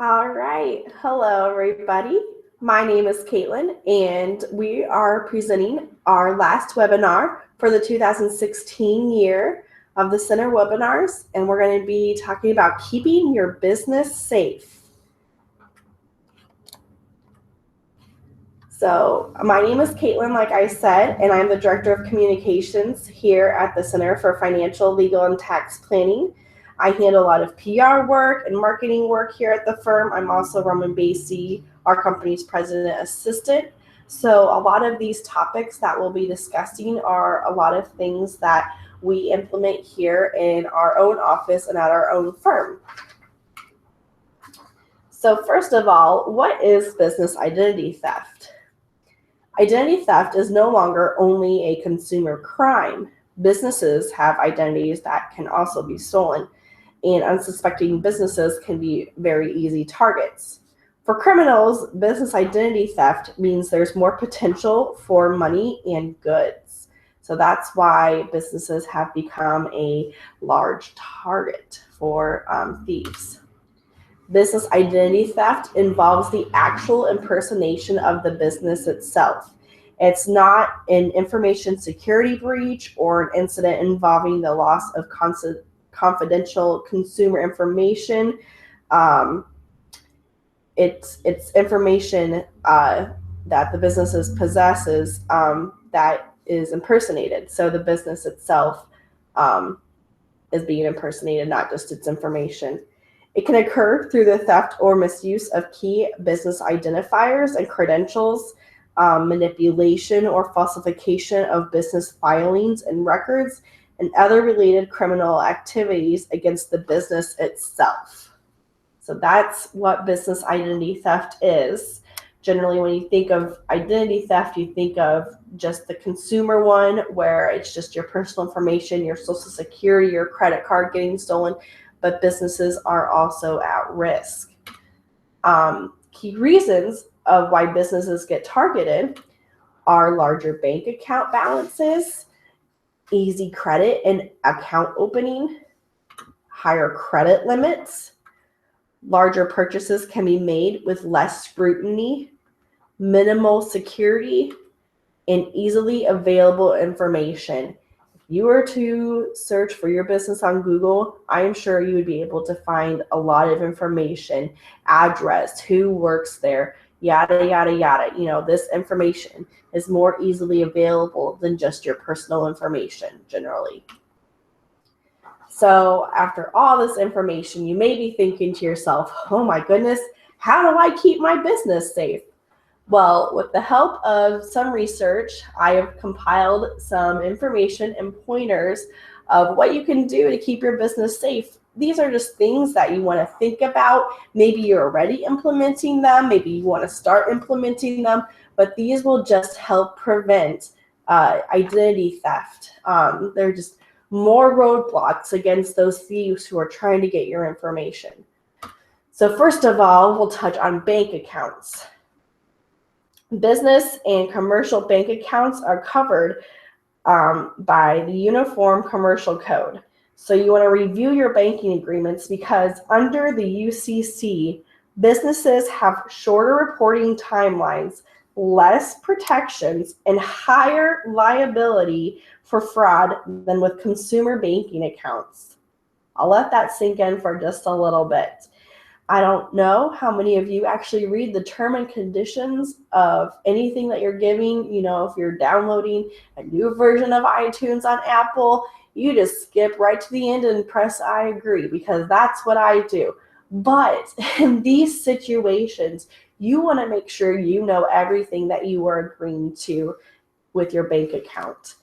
All right. Hello, everybody. My name is Caitlin, and we are presenting our last webinar for the 2016 year of the Center webinars, and we're going to be talking about keeping your business safe. So my name is Caitlin, like I said, and I'm the Director of Communications here at the Center for Financial, Legal, and Tax Planning. I handle a lot of PR work and marketing work here at the firm. I'm also Roman Basie, our company's president assistant. So a lot of these topics that we'll be discussing are a lot of things that we implement here in our own office and at our own firm. So first of all, what is business identity theft? Identity theft is no longer only a consumer crime. Businesses have identities that can also be stolen, and unsuspecting businesses can be very easy targets. For criminals, business identity theft means there's more potential for money and goods. So that's why businesses have become a large target for thieves. Business identity theft involves the actual impersonation of the business itself. It's not an information security breach or an incident involving the loss of confidential consumer information. It's information that the business possesses that is impersonated. So the business itself is being impersonated, not just its information. It can occur through the theft or misuse of key business identifiers and credentials, manipulation or falsification of business filings and records, and other related criminal activities against the business itself. So that's what business identity theft is. Generally, when you think of identity theft, you think of just the consumer one, where it's just your personal information, your social security, your credit card getting stolen, but businesses are also at risk. Key reasons of why businesses get targeted are larger bank account balances, easy credit and account opening, higher credit limits, larger purchases can be made with less scrutiny, minimal security, and easily available information. You were to search for your business on Google, I am sure you would be able to find a lot of information, address, who works there, yada, yada, yada. This information is more easily available than just your personal information generally. So after all this information, you may be thinking to yourself, oh my goodness, how do I keep my business safe? Well, with the help of some research, I have compiled some information and pointers of what you can do to keep your business safe. These are just things that you want to think about. Maybe you're already implementing them. Maybe you want to start implementing them, but these will just help prevent identity theft. They're just more roadblocks against those thieves who are trying to get your information. So first of all, we'll touch on bank accounts. Business and commercial bank accounts are covered by the Uniform Commercial Code. So you want to review your banking agreements because under the UCC, businesses have shorter reporting timelines, less protections, and higher liability for fraud than with consumer banking accounts. I'll let that sink in for just a little bit. I don't know how many of you actually read the term and conditions of anything that you're giving. If you're downloading a new version of iTunes on Apple, you just skip right to the end and press I agree, because that's what I do. But in these situations, you want to make sure you know everything that you are agreeing to with your bank account.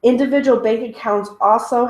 Individual bank accounts also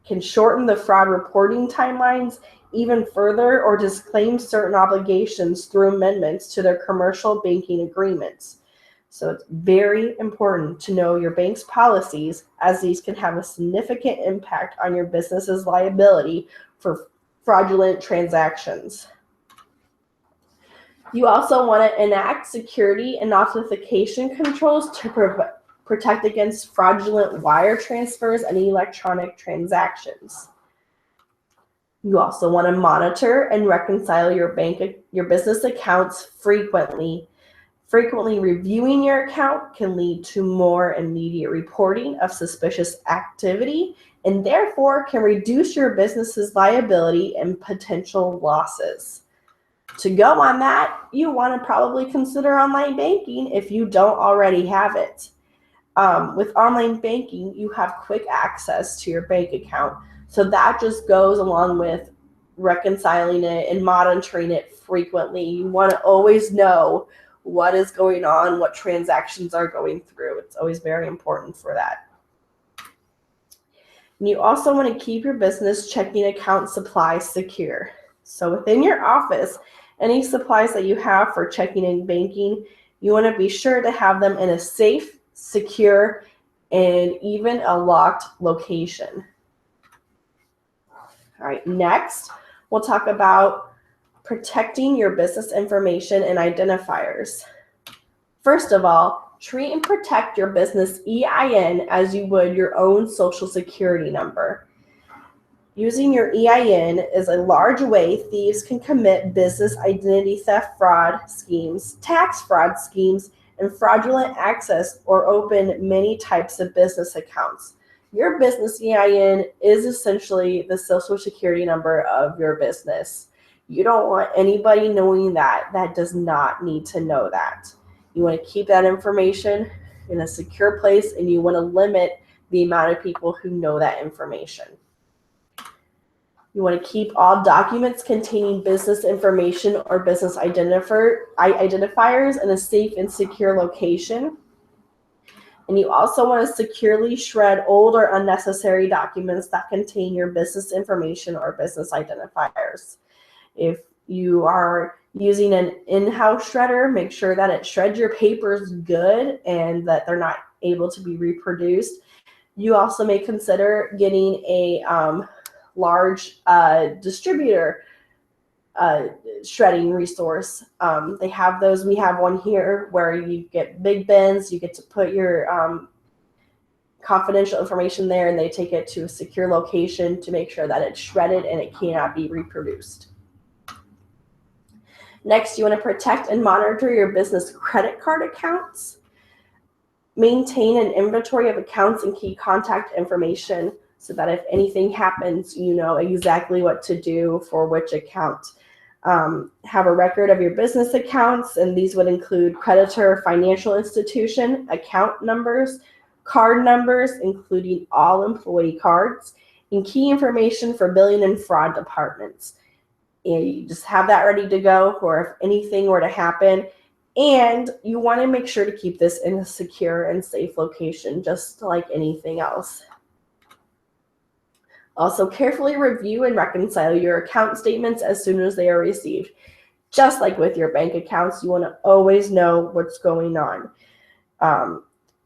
can shorten the fraud reporting timelines even further or disclaim certain obligations through amendments to their commercial banking agreements. So it's very important to know your bank's policies, as these can have a significant impact on your business's liability for fraudulent transactions. You also want to enact security and authentication controls to protect against fraudulent wire transfers and electronic transactions. You also want to monitor and reconcile your business accounts frequently. Frequently reviewing your account can lead to more immediate reporting of suspicious activity and therefore can reduce your business's liability and potential losses. To go on that, you want to probably consider online banking if you don't already have it. With online banking, you have quick access to your bank account. So that just goes along with reconciling it and monitoring it frequently. You want to always know what is going on, what transactions are going through. It's always very important for that. And you also want to keep your business checking account supplies secure. So within your office, any supplies that you have for checking and banking, you want to be sure to have them in a safe, secure, and even a locked location. All right, next, we'll talk about protecting your business information and identifiers. First of all, treat and protect your business EIN as you would your own social security number. Using your EIN is a large way thieves can commit business identity theft fraud schemes, tax fraud schemes, and fraudulent access or open many types of business accounts. Your business EIN is essentially the social security number of your business. You don't want anybody knowing that. That does not need to know that. You want to keep that information in a secure place, and you want to limit the amount of people who know that information. You want to keep all documents containing business information or business identifiers in a safe and secure location. And you also want to securely shred old or unnecessary documents that contain your business information or business identifiers. If you are using an in-house shredder, make sure that it shreds your papers good and that they're not able to be reproduced. You also may consider getting a large distributor shredding resource. They have those. We have one here where you get big bins. You get to put your confidential information there, and they take it to a secure location to make sure that it's shredded and it cannot be reproduced. Next, you want to protect and monitor your business credit card accounts. Maintain an inventory of accounts and key contact information so that if anything happens, you know exactly what to do for which account. Have a record of your business accounts, and these would include creditor, financial institution, account numbers, card numbers, including all employee cards, and key information for billing and fraud departments. And you just have that ready to go for if anything were to happen. And you want to make sure to keep this in a secure and safe location, just like anything else. Also, carefully review and reconcile your account statements as soon as they are received. Just like with your bank accounts, you want to always know what's going on.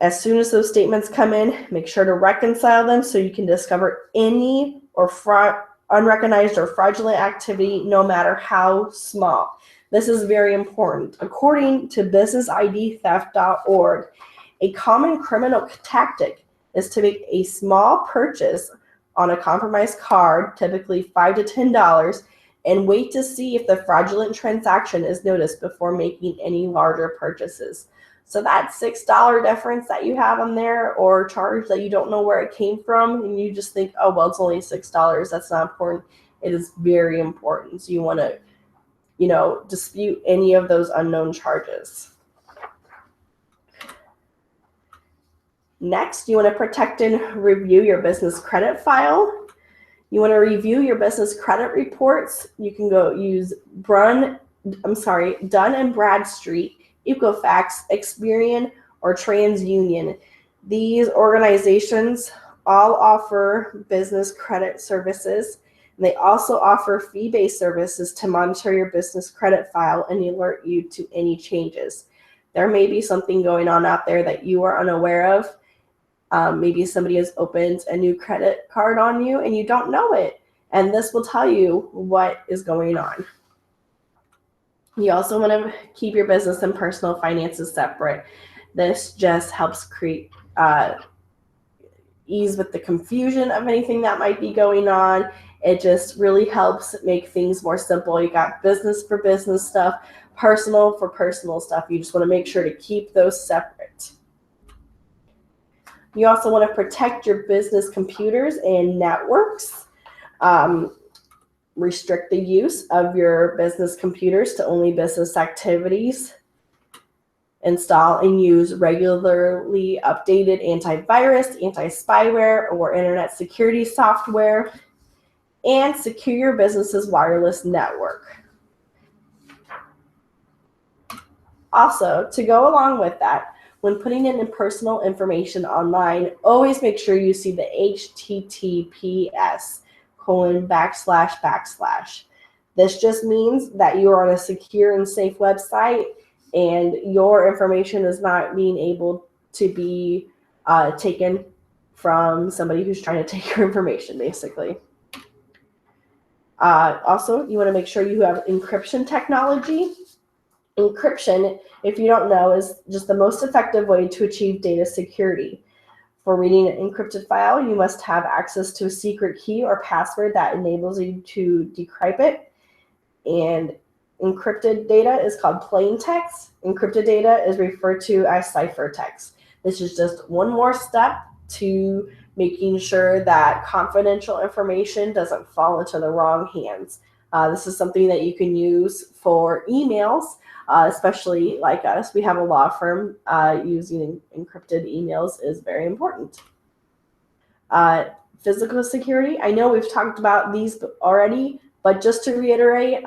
As soon as those statements come in, make sure to reconcile them so you can discover any or unrecognized or fraudulent activity, no matter how small. This is very important. According to businessidtheft.org, a common criminal tactic is to make a small purchase on a compromised card, typically $5 to $10, and wait to see if the fraudulent transaction is noticed before making any larger purchases. So that $6 difference that you have on there, or charge that you don't know where it came from, and you just think, oh, well, it's only $6. That's not important. It is very important. So you want to, dispute any of those unknown charges. Next, you want to protect and review your business credit file. You want to review your business credit reports. You can go use Dun & Bradstreet, Equifax, Experian, or TransUnion. These organizations all offer business credit services. They also offer fee-based services to monitor your business credit file and alert you to any changes. There may be something going on out there that you are unaware of. Maybe somebody has opened a new credit card on you and you don't know it. And this will tell you what is going on. You also want to keep your business and personal finances separate. This just helps create ease with the confusion of anything that might be going on, It just really helps make things more simple. You got business for business stuff, personal for personal stuff. You just want to make sure to keep those separate. You also want to protect your business computers and networks. Restrict the use of your business computers to only business activities. Install and use regularly updated antivirus, anti-spyware, or internet security software, and secure your business's wireless network. Also, to go along with that, when putting in personal information online, always make sure you see the HTTPS://. This just means that you are on a secure and safe website and your information is not being able to be taken from somebody who's trying to take your information, basically. Also, you want to make sure you have encryption technology. Encryption, if you don't know, is just the most effective way to achieve data security. For reading an encrypted file, you must have access to a secret key or password that enables you to decrypt it. And encrypted data is called plain text. Encrypted data is referred to as ciphertext. This is just one more step to making sure that confidential information doesn't fall into the wrong hands. This is something that you can use for emails, especially like us. We have a law firm. Using encrypted emails is very important. Physical security. I know we've talked about these already, but just to reiterate,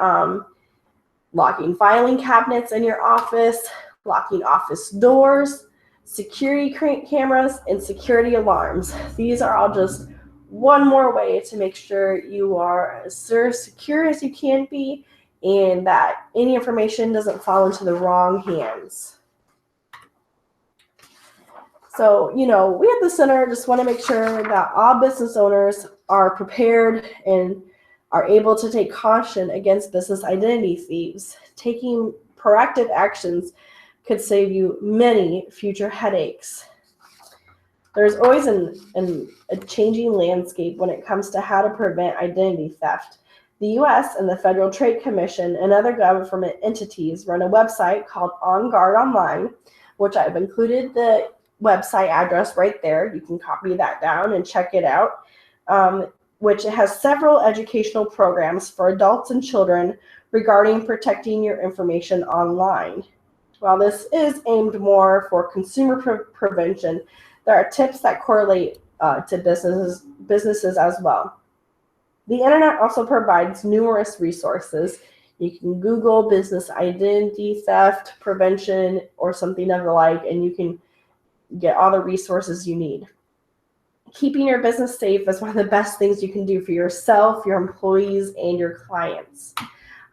locking filing cabinets in your office, locking office doors, security cameras, and security alarms. These are all just one more way to make sure you are as secure as you can be and that any information doesn't fall into the wrong hands. So, we at the center just want to make sure that all business owners are prepared and are able to take caution against business identity thieves. Taking proactive actions could save you many future headaches. There's always a changing landscape when it comes to how to prevent identity theft. The U.S. and the Federal Trade Commission and other government entities run a website called On Guard Online, which I've included the website address right there. You can copy that down and check it out, which has several educational programs for adults and children regarding protecting your information online. While this is aimed more for consumer prevention, there are tips that correlate to businesses as well. The internet also provides numerous resources. You can Google business identity theft prevention or something of the like, and you can get all the resources you need. Keeping your business safe is one of the best things you can do for yourself, your employees, and your clients.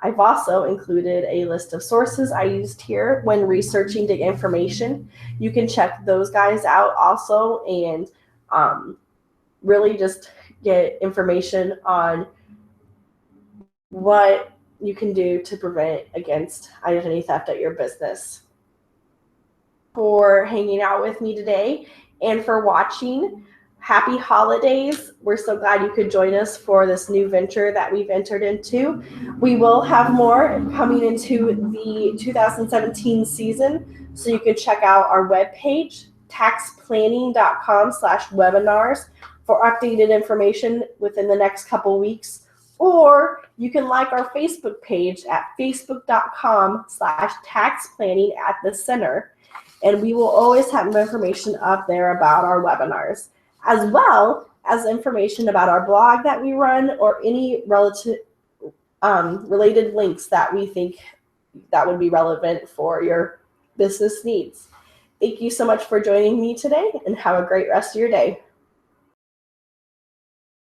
I've also included a list of sources I used here when researching the information. You can check those guys out also and really just get information on what you can do to prevent against identity theft at your business. For hanging out with me today and for watching. Happy holidays. We're so glad you could join us for this new venture that we've entered into. We will have more coming into the 2017 season, so you can check out our webpage, taxplanning.com/webinars, for updated information within the next couple weeks, or you can like our Facebook page at facebook.com/taxplanning@the-center, and we will always have information up there about our webinars, as well as information about our blog that we run or any related links that we think that would be relevant for your business needs. Thank you so much for joining me today, and have a great rest of your day.